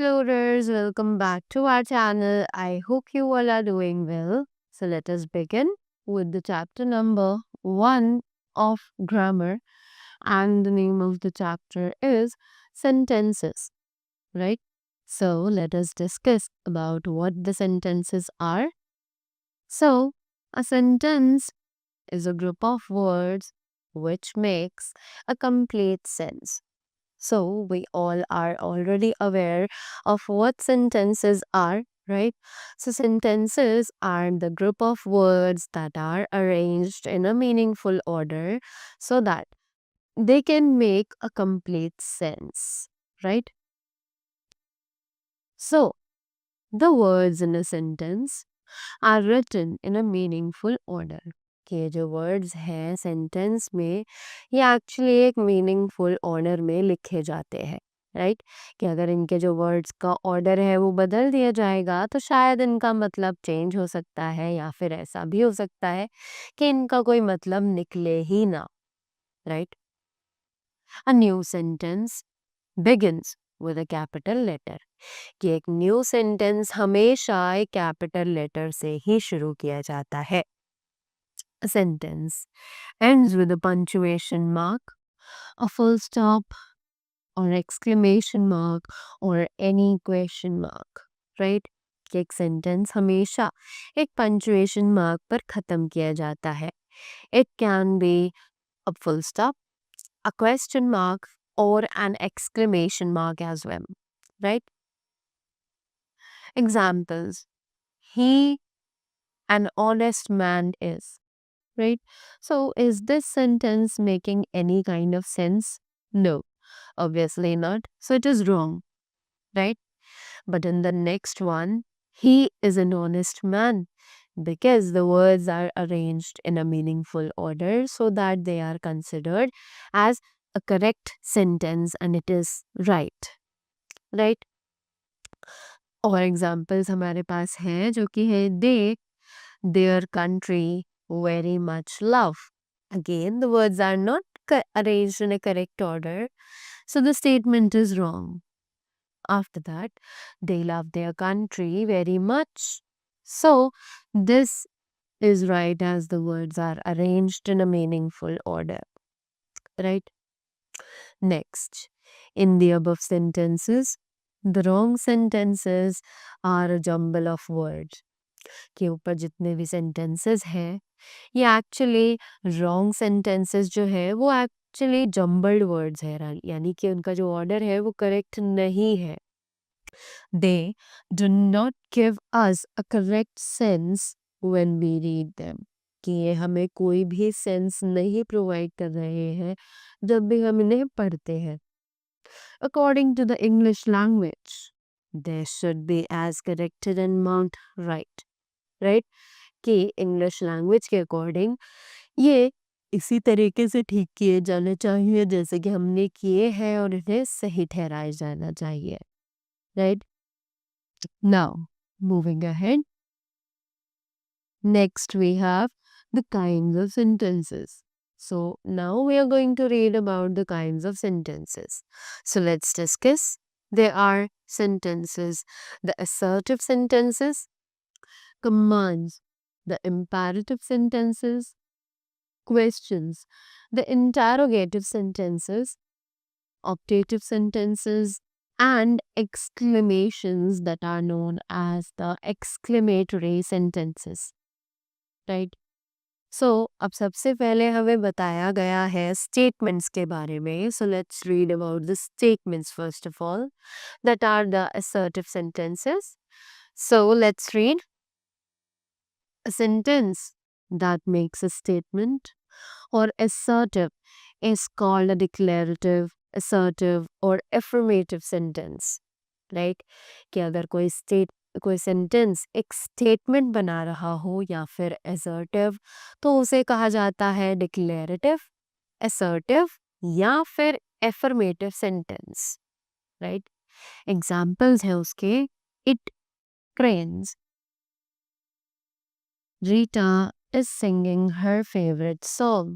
explorers, welcome back to our channel. I hope you all are doing well. So let us begin with the chapter number 1 of grammar, and the name of the chapter is sentences, right? So let us discuss about what the sentences are. So a sentence is a group of words which makes a complete sense. So we all are already aware of what sentences are, right? So sentences are the group of words that are arranged in a meaningful order so that they can make a complete sense, right? So the words in a sentence are written in a meaningful order. कि ये जो words हैं sentence में, ये actually एक meaningful order में लिखे जाते हैं, राइट? कि अगर इनके जो वर्ड्स का ऑर्डर है वो बदल दिया जाएगा तो शायद इनका मतलब चेंज हो सकता है, या फिर ऐसा भी हो सकता है कि इनका कोई मतलब निकले ही ना, right? A new sentence begins with a capital letter. कि एक न्यू सेंटेंस हमेशा एक कैपिटल लेटर से ही शुरू किया जाता है। A sentence ends with a punctuation mark, a full stop, or exclamation mark, or any question mark, right? कि एक सेंटेंस हमेशा एक पंचुएशन मार्क पर खत्म किया जाता है. It can be a full stop, a question mark, or an exclamation mark as well, right? Examples: he an honest man is, right? So is this sentence making any kind of sense? No, obviously not. So it is wrong, right? But in the next one, he is an honest man, because the words are arranged in a meaningful order so that they are considered as a correct sentence and it is right, right? और examples हमारे पास हैं जो कि है दे their country very much love. Again, the words are not arranged in a correct order, so the statement is wrong. After that, they love their country very much. So, this is right as the words are arranged in a meaningful order, right? Next, in the above sentences, the wrong sentences are a jumble of words. के ऊपर जितने भी sentences हैं ये actually wrong sentences जो है वो actually jumbled words है, यानी कि उनका जो ऑर्डर है वो करेक्ट नहीं है. They do not give us a correct sense when we read them. कि ये हमें कोई भी सेंस नहीं प्रोवाइड कर रहे हैं जब भी हम इन्हें पढ़ते हैं. According to the English language they should be as corrected and mount right, right? कि इंग्लिश लैंग्वेज के अकॉर्डिंग ये इसी तरीके से ठीक किए जाने चाहिए जैसे कि हमने किए हैं और इन्हें सही ठहराया जाना चाहिए, right? Now moving ahead, next we have the kinds of sentences. So now we are going to read about the kinds of sentences. So let's discuss. There are sentences, the assertive sentences, commands, the imperative sentences, questions, the interrogative sentences, optative sentences, and exclamations that are known as the exclamatory sentences, right? So, अब सबसे पहले हमें बताया गया है statements के बारे में. So, let's read about the statements first of all, that are the assertive sentences. So, let's read. A sentence that makes a statement or assertive is called a declarative, assertive or affirmative sentence, right? कि अगर कोई sentence एक statement बना रहा हो या फिर assertive तो उसे कहा जाता है declarative, assertive या फिर affirmative sentence, right? Examples है उसके: it rains, Rita is singing her favorite song,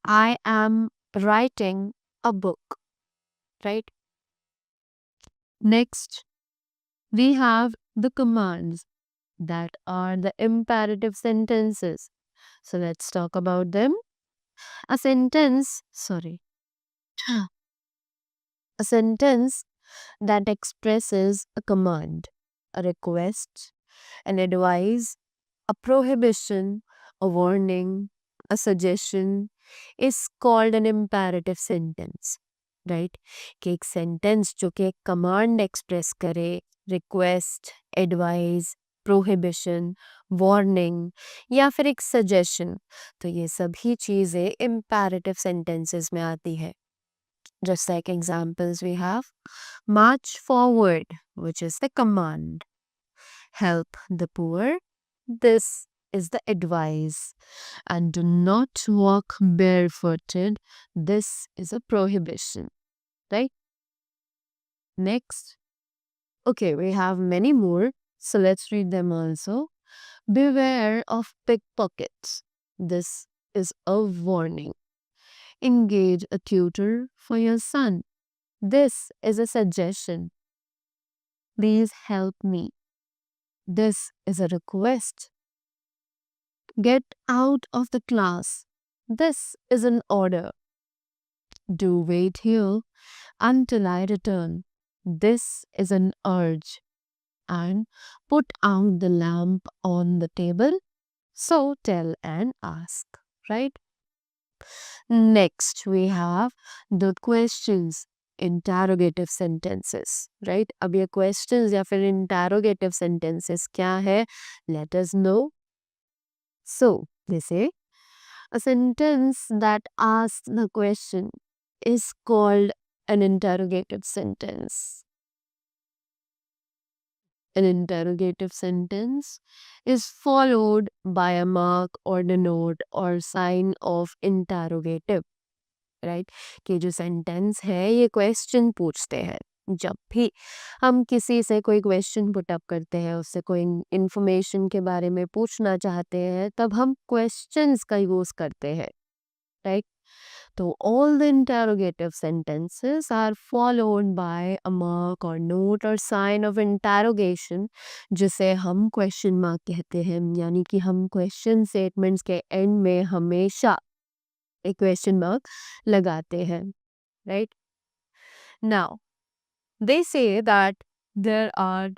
I am writing a book, right? Next, we have the commands that are the imperative sentences. So let's talk about them. A sentence, sorry, a sentence that expresses a command, a request, an advice, a prohibition, a warning, a suggestion is called an imperative sentence, right? कि एक sentence जो कि एक command express करे, request, advice, prohibition, warning या फिर एक suggestion, तो ये सभी चीज़ें imperative sentences में आती है. Just like examples we have march forward, which is the command. Help the poor, this is the advice. And do not walk barefooted, this is a prohibition. Right? Next. Okay, we have many more. So let's read them also. Beware of pickpockets. This is a warning. Engage a tutor for your son. This is a suggestion. Please help me. This is a request. Get out of the class. This is an order. Do wait here until I return. This is an urge. And put out the lamp on the table. So tell and ask. Right? Next, we have the questions. Interrogative sentences. Right? अब ये questions या फिर interrogative sentences क्या है? Let us know. So, they say, a sentence that asks the question is called an interrogative sentence. An interrogative sentence is followed by a mark or denote or sign of interrogative. Right कि जो sentence है ये question पूछते हैं. जब भी हम किसी से कोई क्वेश्चन पुट अप करते हैं, उससे कोई इंफॉर्मेशन के बारे में पूछना चाहते हैं, तब हम क्वेश्चंस का यूज करते हैं. राइट तो all the interrogative sentences are followed by a mark or note or sign of interrogation, जिसे हम क्वेश्चन मार्क कहते हैं. यानी कि हम क्वेश्चन स्टेटमेंट्स के एंड में हमेशा एक क्वेश्चन मार्क लगाते हैं. Right now they say that there are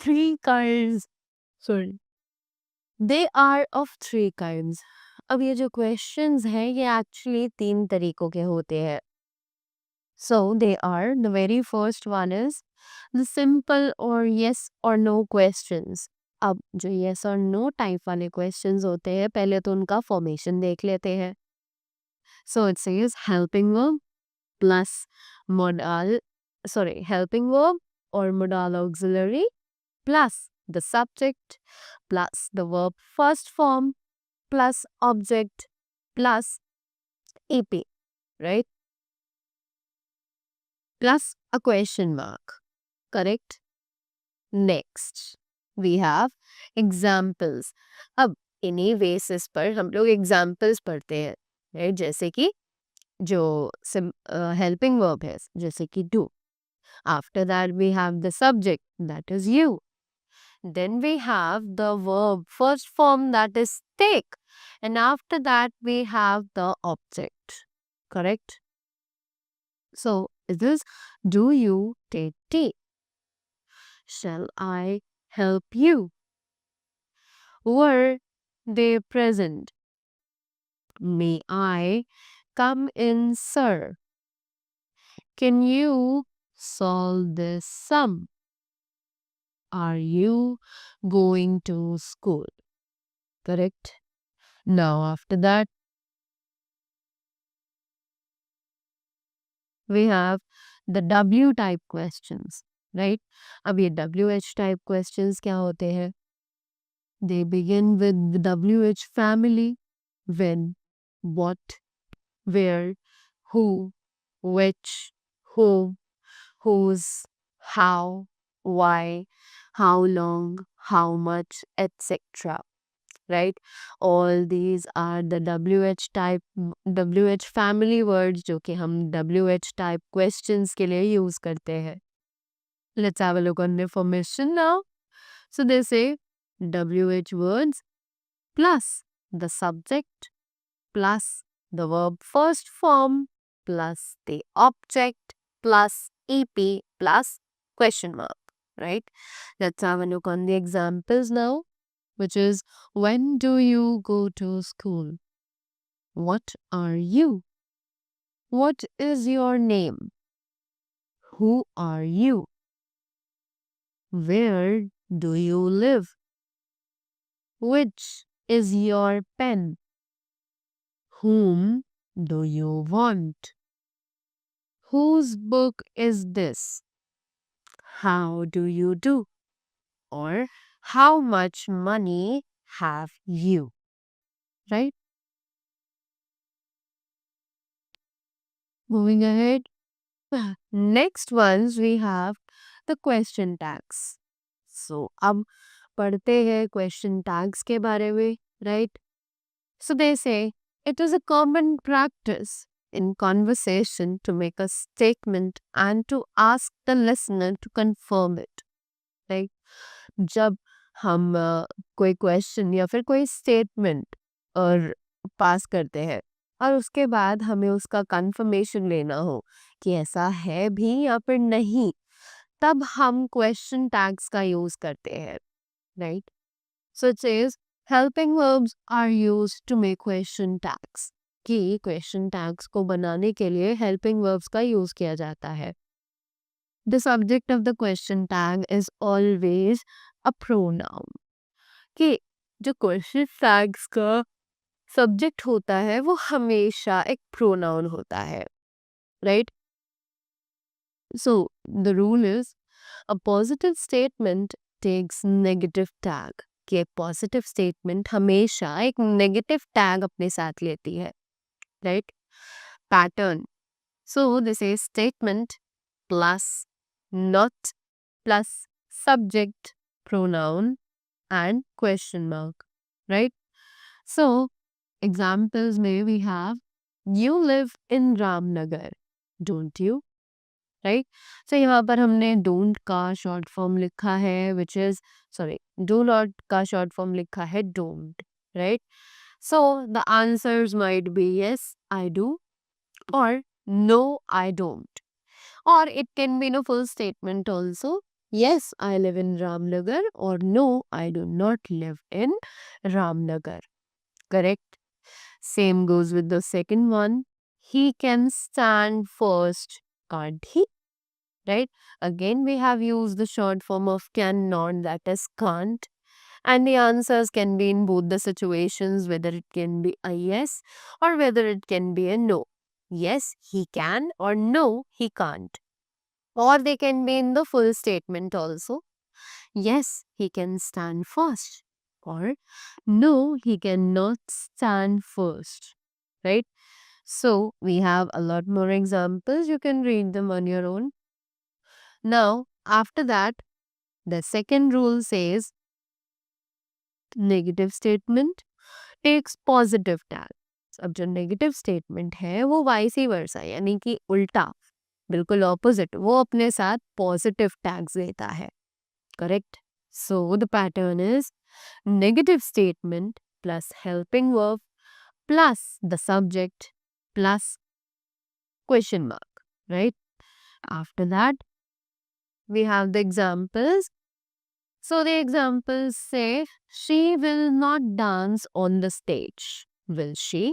three kinds sorry they are of three kinds. अब ये जो क्वेश्चंस हैं ये एक्चुअली तीन तरीकों के होते हैं. So they are the very first one is the simple और यस और नो क्वेश्चंस. अब जो यस और नो टाइप वाले क्वेश्चंस होते हैं, पहले तो उनका फॉर्मेशन देख लेते हैं. सो it says helping verb plus modal helping verb or modal auxiliary plus the subject plus the verb first form plus object plus ep, right? Plus a question mark. Correct? Next we have examples. अब इन्हीं basis पर हम लोग examples पढ़ते हैं, right? जैसे कि जो हेल्पिंग वर्ब है, जैसे कि do. After that, we have the subject, that is you. Then we have the verb first form, that is take. And after that, we have the object. Correct? So, it is do you take tea? Shall I help you? Were they present? May I come in, sir? Can you solve this sum? Are you going to school? Correct? Now, after that, we have the W type questions, right? अब ये WH type questions क्या होते हैं? They begin with the WH family. When, what, where, who, which, whom, whose, how, why, how long, how much, etc. Right? All these are the WH type, WH family words जो कि हम WH type questions के लिए use करते हैं. Let's have a look on definition now. So they say WH words plus the subject plus the verb first form plus the object plus EP plus question mark, right? Let's have a look on the examples now, which is when do you go to school? What are you? What is your name? Who are you? Where do you live? Which is your pen? Whom do you want? Whose book is this? How do you do? Or how much money have you? Right? Moving ahead. Next ones we have the question tags. So अब पढ़ते हैं question tags के बारे में, right? So they say it is a common practice in conversation to make a statement and to ask the listener to confirm it. Right? जब हम कोई question या फिर कोई स्टेटमेंट और पास करते हैं और उसके बाद हमें उसका कंफर्मेशन लेना हो कि ऐसा है भी या फिर नहीं, तब हम क्वेश्चन टैग्स का यूज करते हैं, right? So it says helping verbs are used to make question tags, कि क्वेश्चन टैग्स को बनाने के लिए हेल्पिंग वर्ब्स का यूज किया जाता है. The subject of the question tag is always a pronoun. कि जो क्वेश्चन टैग्स का सब्जेक्ट होता है वो हमेशा एक प्रोनाउन होता है, right? So the rule is a positive statement takes negative tag, कि एक पॉजिटिव स्टेटमेंट हमेशा एक नेगेटिव टैग अपने साथ लेती है, right? Pattern. So this is statement plus not plus subject pronoun and question mark, right? So examples may we have you live in Ramnagar, don't you? Right? So यहाँ पर हमने don't का short form लिखा है, which is sorry, do not का short form लिखा है don't, right? So the answers might be yes I do or no I don't. Or it can be in a full statement also. Yes, I live in Ramnagar, or no, I do not live in Ramnagar. Correct? Same goes with the second one. He can stand first, can't he? Right? Again, we have used the short form of cannot, that is can't. And the answers can be in both the situations, whether it can be a yes or whether it can be a no. Yes, he can, or no, he can't. Or they can be in the full statement also. Yes, he can stand first. Or no, he cannot stand first. Right? So we have a lot more examples. You can read them on your own. Now, after that, the second rule says negative statement takes positive tag. अब जो negative statement है वो vice versa, यानी कि उल्टा, बिल्कुल opposite, वो अपने साथ पॉजिटिव टैग्स लेता है. Correct? So the pattern is negative statement plus helping verb plus the subject plus question mark, right? After that we have the examples. So the examples say she will not dance on the stage, will she?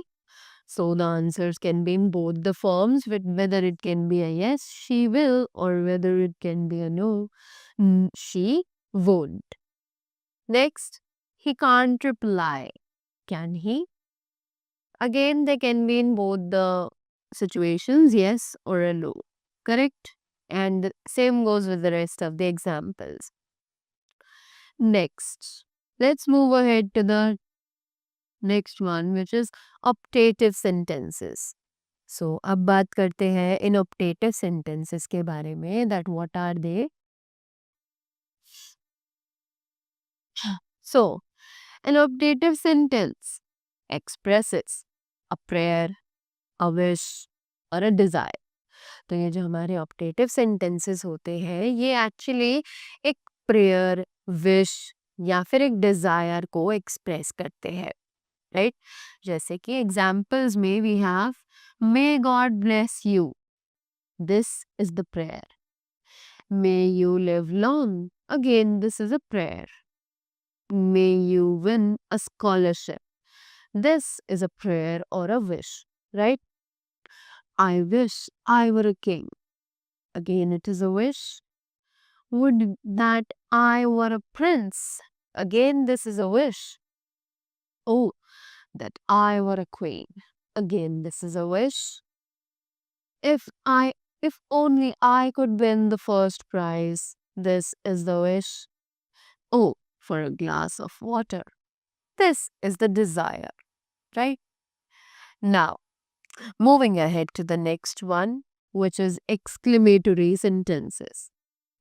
So the answers can be in both the forms, whether it can be a yes, she will, or whether it can be a no, she won't. Next, he can't reply. Can he? Again, they can be in both the situations, yes or a no. Correct? And same goes with the rest of the examples. Next, let's move ahead to the next one, which is optative sentences. So, अब बात करते हैं इन optative sentences के बारे में, that what are they? So, an optative sentence expresses a prayer, a wish, or a desire. तो ये जो हमारे ऑप्टेटिव सेंटेंसेस होते हैं ये एक्चुअली एक प्रेयर, विश या फिर एक डिजायर को एक्सप्रेस करते हैं, राइट? जैसे कि एग्जाम्पल्स में we have may God bless you, this is the prayer. May you live long, again this is a prayer. May you win a scholarship, this is a prayer or a wish, right? I wish I were a king. Again, it is a wish. Would that I were a prince. Again, this is a wish. Oh, that I were a queen. Again, this is a wish. If I, if only I could win the first prize. This is the wish. Oh, for a glass of water. This is the desire, right? Now, moving ahead to the next one, which is exclamatory sentences.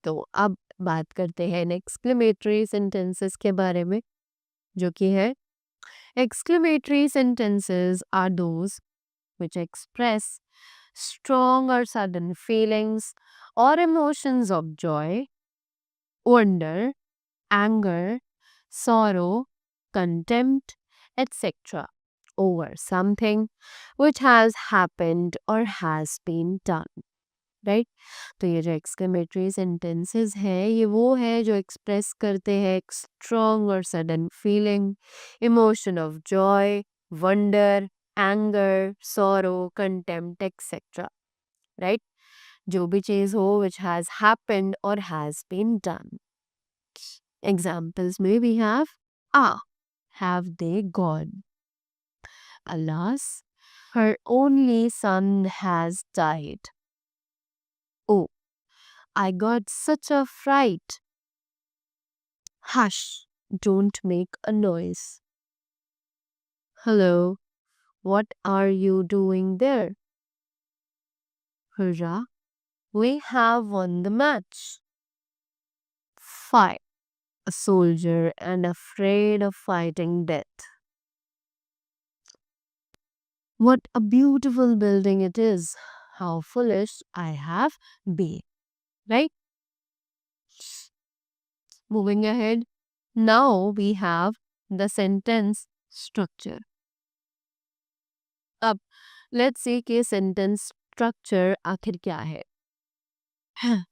तो अब बात करते हैं exclamatory sentences के बारे में, जो कि है exclamatory sentences are those which express strong or sudden feelings or emotions of joy, wonder, anger, sorrow, contempt, etc. over something which has happened or has been done, right? तो ये जो exclamatory sentences है ये वो है जो express करते हैं एक स्ट्रॉन्ग और sudden feeling, emotion of joy, wonder, anger, sorrow, contempt etcetera, right? जो भी चीज हो विच हैज हैपेंड और हैज बीन डन। एग्जाम्पल्स में we have ah, have they gone? Alas, her only son has died. Oh, I got such a fright. Hush, don't make a noise. Hello, what are you doing there? Hurrah, we have won the match. Fight, a soldier and afraid of fighting death. What a beautiful building it is. How foolish I have been. Right? Moving ahead. Now we have the sentence structure. अब let's see कि sentence structure आखिर क्या है.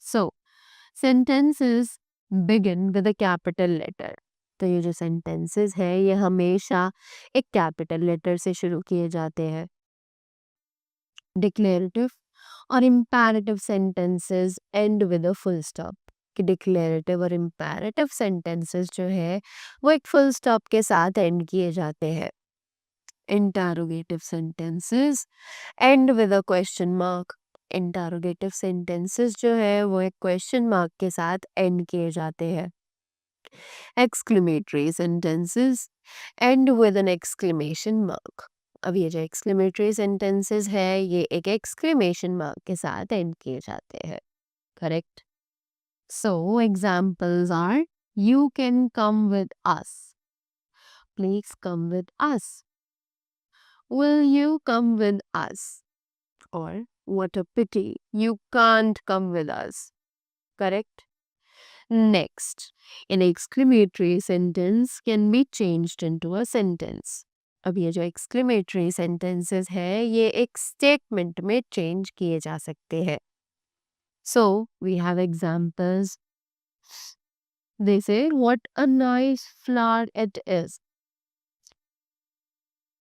So, sentences begin with a capital letter. तो ये जो sentences है ये हमेशा एक capital letter से शुरू किए जाते हैं. Declarative और imperative sentences end with a full stop. कि declarative और imperative sentences जो है वो एक full stop के साथ end किए जाते हैं. Interrogative sentences end with a question mark. Interrogative sentences जो है वो एक question mark के साथ end किए जाते हैं. Exclamatory sentences end with an exclamation mark. अब ये जो exclamatory sentences है ये एक exclamation mark के साथ end किए जाते हैं. Correct? So examples are you can come with us. Please come with us. Will you come with us? Or what a pity you can't come with us. Correct? Next, an exclamatory sentence can be changed into a sentence. अब ये जो exclamatory sentences है ये एक statement में change किए जा सकते हैं. So we have examples. They say what a nice flower it is.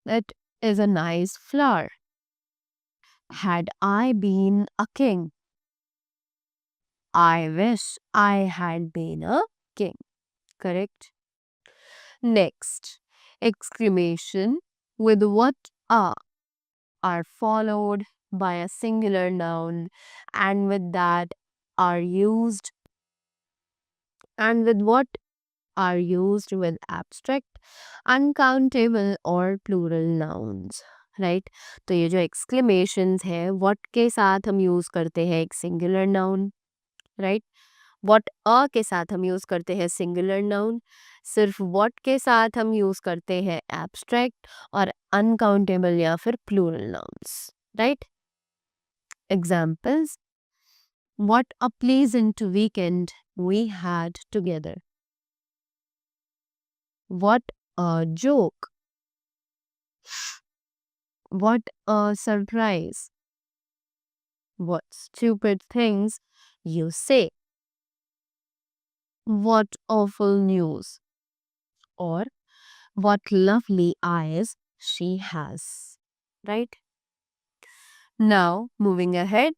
It is a nice flower. Had I been a king. I wish I had been a king. Correct? Next, exclamation with what are followed by a singular noun and with that are used and with what are used with abstract, uncountable or plural nouns. Right तो ये जो एक्सक्लेमेशंस है what के साथ हम use करते हैं एक सिंगुलर नाउन, राइट? what अ के साथ हम यूज करते हैं सिंगुलर नाउन, सिर्फ what के साथ हम यूज करते हैं एब्स्ट्रैक्ट और अनकाउंटेबल या फिर plural nouns, right? Examples What a pleasant weekend we had together. What a joke. What a surprise. What stupid things you say. What awful news. Or what lovely eyes she has. Right? Now, moving ahead,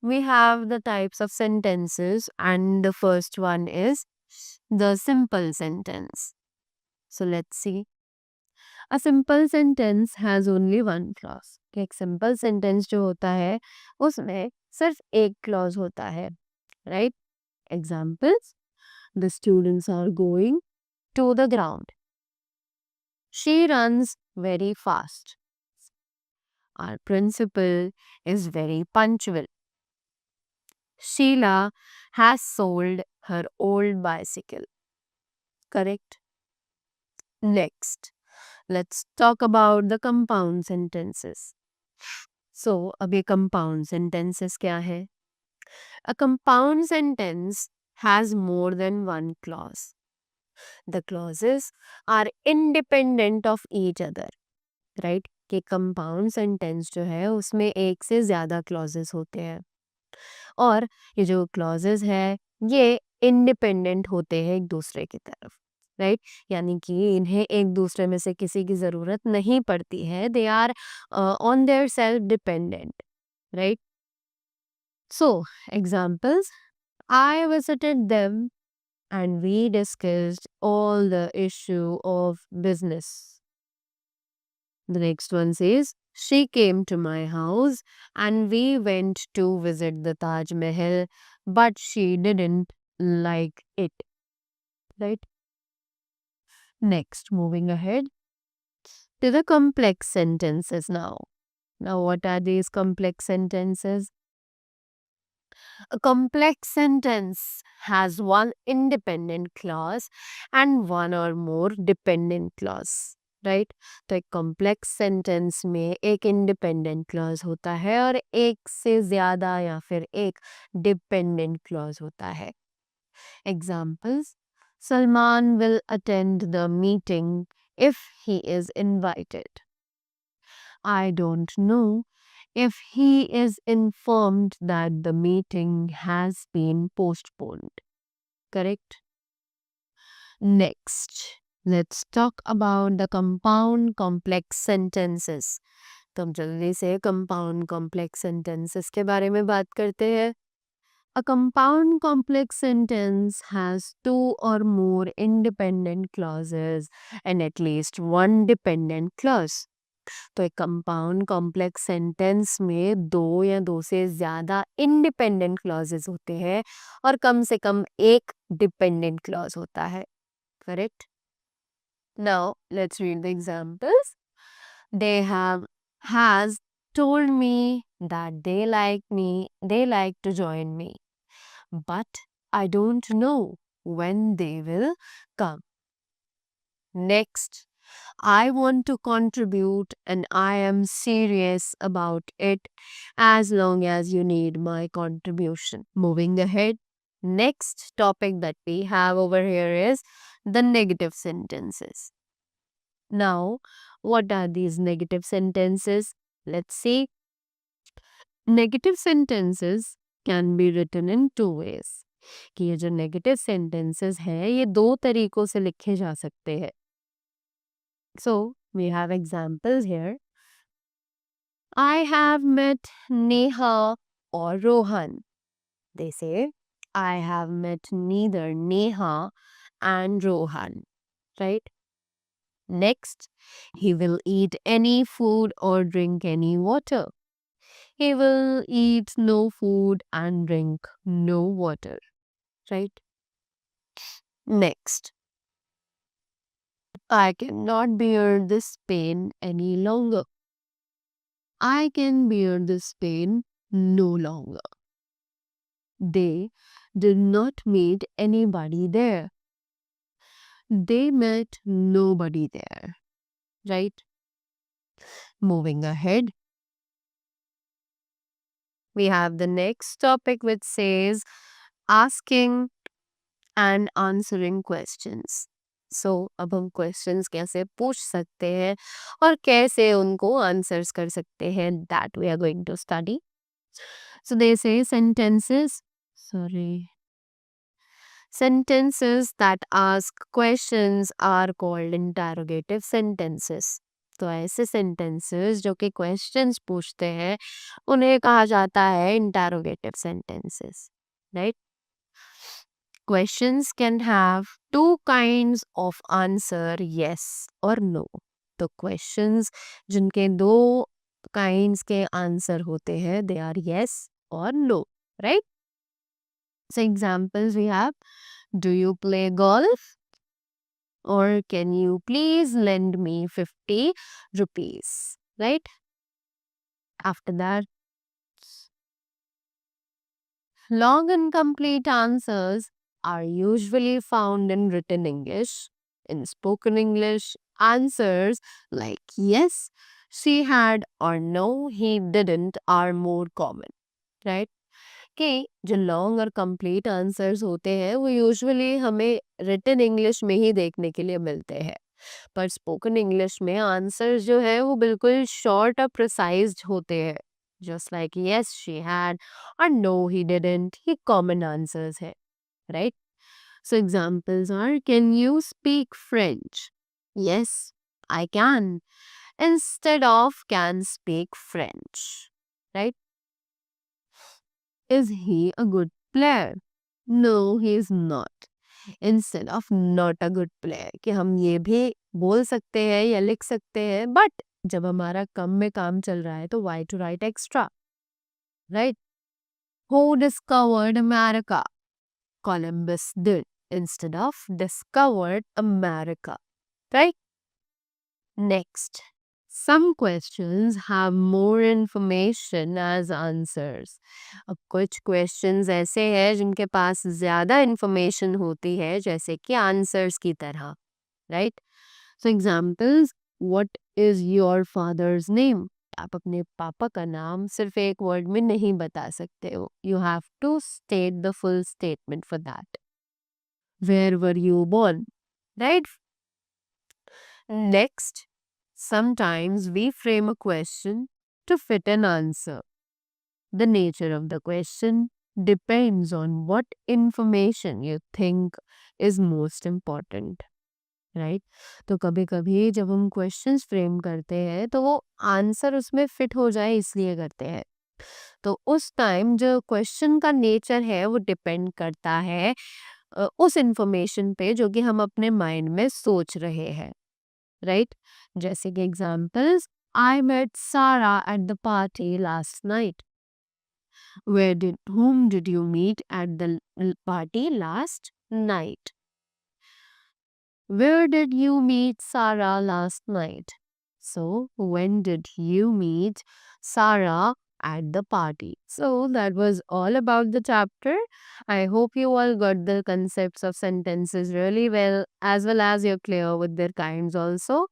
we have the types of sentences, and the first one is the simple sentence. So, let's see. A simple sentence has only one clause. कि एक simple sentence जो होता है उसमें सिर्फ एक clause होता है, right? Examples: the students are going to the ground. She runs very fast. Our principal is very punctual. Sheila has sold her old bicycle. Correct? Next, let's talk about the compound sentences. So, अब ये compound sentences क्या है? A compound sentence has more than one clause. The clauses are independent of each other, right? कि compound sentence जो है उसमें एक से ज़्यादा clauses होते हैं और ये जो clauses है ये independent होते हैं एक दूसरे की तरफ, राइट? यानी कि इन्हें एक दूसरे में से किसी की ज़रूरत नहीं पड़ती है. They are on their self dependent, right? So, examples: I visited them and we discussed all the issue of business. The next one says, she came to my house and we went to visit the Taj Mahal, but she didn't like it. Right? Next, moving ahead to the complex sentences now. Now, what are these complex sentences? A complex sentence has one independent clause and one or more dependent clause, right? तो एक complex sentence में एक independent clause होता है और एक से ज्यादा या फिर एक डिपेंडेंट क्लॉज होता है. Examples: Salman will attend the meeting if he is invited. I don't know if he is informed that the meeting has been postponed. Correct? Next, let's talk about the compound complex sentences. तो हम जल्दी से compound complex sentences के बारे में बात करते हैं. A compound complex sentence has two or more independent clauses and at least one dependent clause. तो एक कंपाउंड कॉम्प्लेक्स सेंटेंस में दो या दो से ज्यादा इंडिपेंडेंट क्लॉजेस होते हैं और कम से कम एक डिपेंडेंट क्लॉज होता है. Correct? Now let's read the examples. They have has told me that they like to join me, but I don't know when they will come. Next, I want to contribute and I am serious about it as long as you need my contribution. Moving ahead, next topic that we have over here is the negative sentences. Now, what are these negative sentences? Let's see. Negative sentences can be written in two ways. कि ये जो negative sentences हैं ये दो तरीकों से लिखे जा सकते हैं. So, we have examples here. I have met Neha or Rohan. They say, I have met neither Neha and Rohan. Right? Next, he will eat any food or drink any water. He will eat no food and drink no water. Right? Next, I cannot bear this pain any longer. I can bear this pain no longer. They did not meet anybody there. They met nobody there. Right? Moving ahead, We have the next topic which says asking and answering questions. So अब हम questions कैसे पूछ सकते हैं और कैसे उनको answers कर सकते हैं, that we are going to study. So they say sentences that ask questions are called interrogative sentences. तो ऐसे sentences जो कि questions पूछते हैं उन्हें कहा जाता है interrogative sentences, right? Questions can have two kinds of answer, yes or no. तो questions जिनके दो kinds के answer होते हैं, they are yes or no, right? So examples we have, do you play golf? Or can you please lend me 50 rupees? Right? After that, long and complete answers are usually found in written English. In spoken English, answers like yes, she had or no, he didn't are more common. Right? कि जो long और complete answers होते हैं वो usually हमें written English में ही देखने के लिए मिलते हैं, पर स्पोकन इंग्लिश में आंसर्स जो है वो बिल्कुल शॉर्ट और प्रिसाइज्ड होते हैं, just like yes she had or no he didn't, ये कॉमन आंसर्स है, right? So examples are, can you speak French? Yes I can, instead of can speak French, right? Is he a good player? No, he is not. Instead of not a good player, कि हम ये भी बोल सकते हैं या लिख सकते हैं, बट जब हमारा कम में काम चल रहा है तो why to write extra, right? Who discovered America? Columbus did, instead of discovered America, right? Next, some questions have more information as answers. अब कुछ questions ऐसे हैं जिनके पास ज़्यादा information होती है जैसे कि answers की तरह, right? So examples, what is your father's name? आप अपने पापा का नाम सिर्फ एक वर्ड में नहीं बता सकते हो. You have to state the full statement for that. Where were you born? Right? Next, sometimes we frame a question to fit an answer. The nature of the question depends on what information you think is most important. Right? तो कभी कभी जब हम questions frame करते हैं तो वो answer उसमें फिट हो जाए इसलिए करते हैं. तो उस टाइम जो क्वेश्चन का नेचर है वो डिपेंड करता है उस इंफॉर्मेशन पे जो कि हम अपने माइंड में सोच रहे हैं, राइट? जैसे कि एग्जांपल्स, आई मेट सारा at the party last night. whom did you meet at the party last night? Where did you meet Sarah last night? So, when did you meet Sarah at the party? So, that was all about the chapter. I hope you all got the concepts of sentences really well, as you're clear with their kinds also.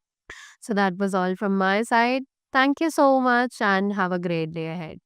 So, that was all from my side. Thank you so much and have a great day ahead.